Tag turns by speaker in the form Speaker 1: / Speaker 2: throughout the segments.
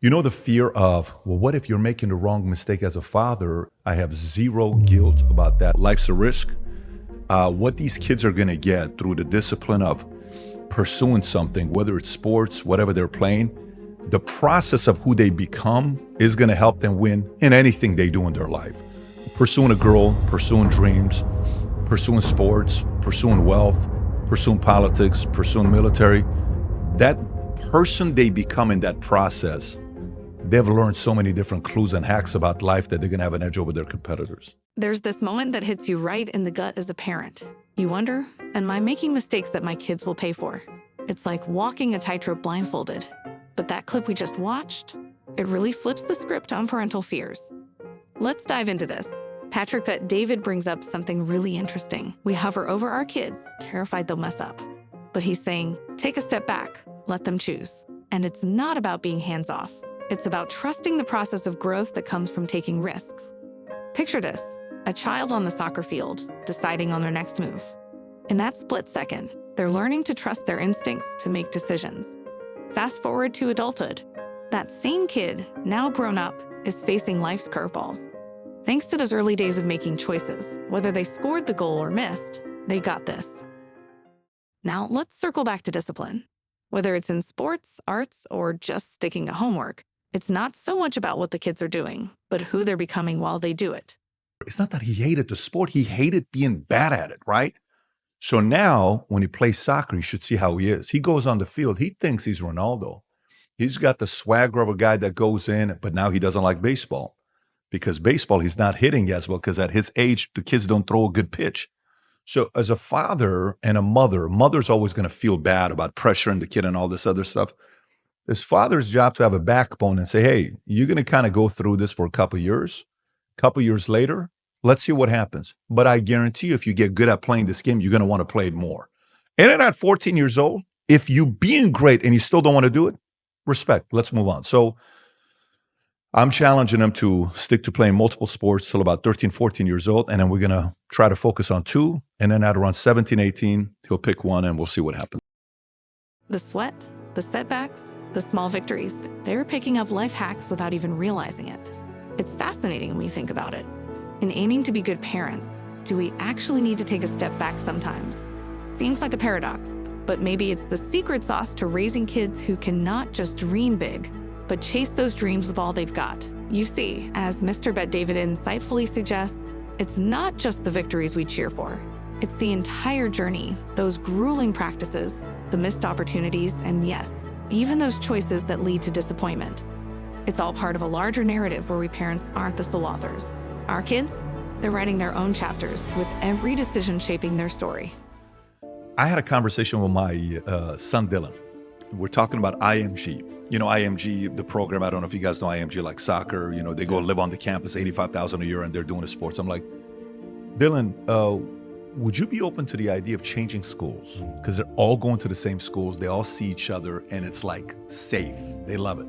Speaker 1: You know, the fear of, well, what if you're making the wrong mistake as a father? I have zero guilt about that. Life's a risk. What these kids are going to get through the discipline of pursuing something, whether it's sports, whatever they're playing, the process of who they become is going to help them win in anything they do in their life. Pursuing a girl, pursuing dreams, pursuing sports, pursuing wealth, pursuing politics, pursuing military, that person they become in that process, they've learned so many different clues and hacks about life that they're going to have an edge over their competitors.
Speaker 2: There's this moment that hits you right in the gut as a parent. You wonder, am I making mistakes that my kids will pay for? It's like walking a tightrope blindfolded. But that clip we just watched, it really flips the script on parental fears. Let's dive into this. Patrick Bet-David brings up something really interesting. We hover over our kids, terrified they'll mess up. But he's saying, take a step back, let them choose. And it's not about being hands-off. It's about trusting the process of growth that comes from taking risks. Picture this, a child on the soccer field, deciding on their next move. In that split second, they're learning to trust their instincts to make decisions. Fast forward to adulthood. That same kid, now grown up, is facing life's curveballs. Thanks to those early days of making choices, whether they scored the goal or missed, they got this. Now let's circle back to discipline. Whether it's in sports, arts, or just sticking to homework, it's not so much about what the kids are doing, but who they're becoming while they do it.
Speaker 1: It's not that he hated the sport, he hated being bad at it, right? So now, when he plays soccer, you should see how he is. He goes on the field, he thinks he's Ronaldo. He's got the swagger of a guy that goes in, but now he doesn't like baseball. Because baseball, he's not hitting as well, because at his age, the kids don't throw a good pitch. So as a father and a mother's always going to feel bad about pressuring the kid and all this other stuff. It's father's job to have a backbone and say, hey, you're going to kind of go through this for a couple of years. A couple of years later, let's see what happens. But I guarantee you, if you get good at playing this game, you're going to want to play it more. And at 14 years old, if you being great and you still don't want to do it, respect. Let's move on. So I'm challenging him to stick to playing multiple sports till about 13, 14 years old. And then we're going to try to focus on two. And then at around 17, 18, he'll pick one and we'll see what happens.
Speaker 2: The sweat, the setbacks, the small victories, they're picking up life hacks without even realizing it. It's fascinating when you think about it. In aiming to be good parents, do we actually need to take a step back sometimes? Seems like a paradox, but maybe it's the secret sauce to raising kids who can not just dream big, but chase those dreams with all they've got. You see, as Mr. Bet-David insightfully suggests, it's not just the victories we cheer for. It's the entire journey, those grueling practices, the missed opportunities, and yes, even those choices that lead to disappointment. It's all part of a larger narrative where we parents aren't the sole authors. Our kids, they're writing their own chapters with every decision shaping their story.
Speaker 1: I had a conversation with my son, Dylan. We're talking about IMG. You know, IMG, the program, I don't know if you guys know IMG, like soccer, you know, they go live on the campus, $85,000 a year, and they're doing the sports. I'm like, Dylan, would you be open to the idea of changing schools? Because they're all going to the same schools. They all see each other and it's like safe. They love it.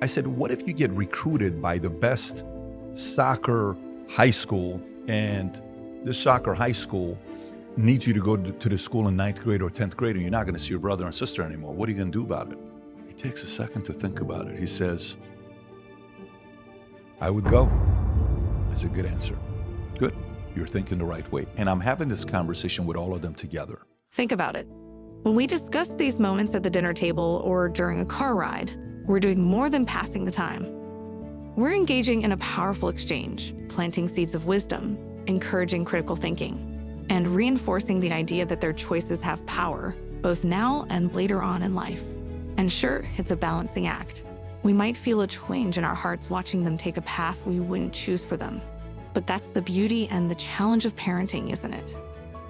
Speaker 1: I said, what if you get recruited by the best soccer high school and this soccer high school needs you to go to the school in 9th grade or 10th grade and you're not going to see your brother and sister anymore? What are you going to do about it? He takes a second to think about it. He says, I would go. That's a good answer. Good. You're thinking the right way. And I'm having this conversation with all of them together.
Speaker 2: Think about it. When we discuss these moments at the dinner table or during a car ride, we're doing more than passing the time. We're engaging in a powerful exchange, planting seeds of wisdom, encouraging critical thinking, and reinforcing the idea that their choices have power, both now and later on in life. And sure, it's a balancing act. We might feel a twinge in our hearts watching them take a path we wouldn't choose for them. But that's the beauty and the challenge of parenting, isn't it?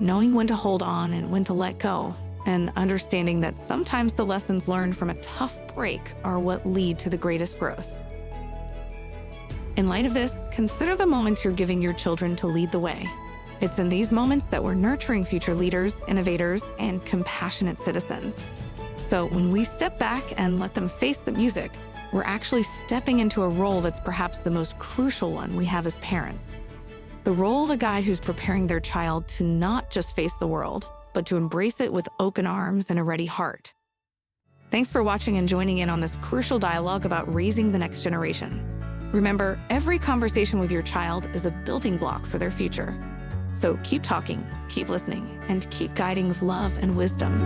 Speaker 2: Knowing when to hold on and when to let go, and understanding that sometimes the lessons learned from a tough break are what lead to the greatest growth. In light of this, consider the moments you're giving your children to lead the way. It's in these moments that we're nurturing future leaders, innovators, and compassionate citizens. So when we step back and let them face the music, we're actually stepping into a role that's perhaps the most crucial one we have as parents. The role of a guide who's preparing their child to not just face the world, but to embrace it with open arms and a ready heart. Thanks for watching and joining in on this crucial dialogue about raising the next generation. Remember, every conversation with your child is a building block for their future. So keep talking, keep listening, and keep guiding with love and wisdom.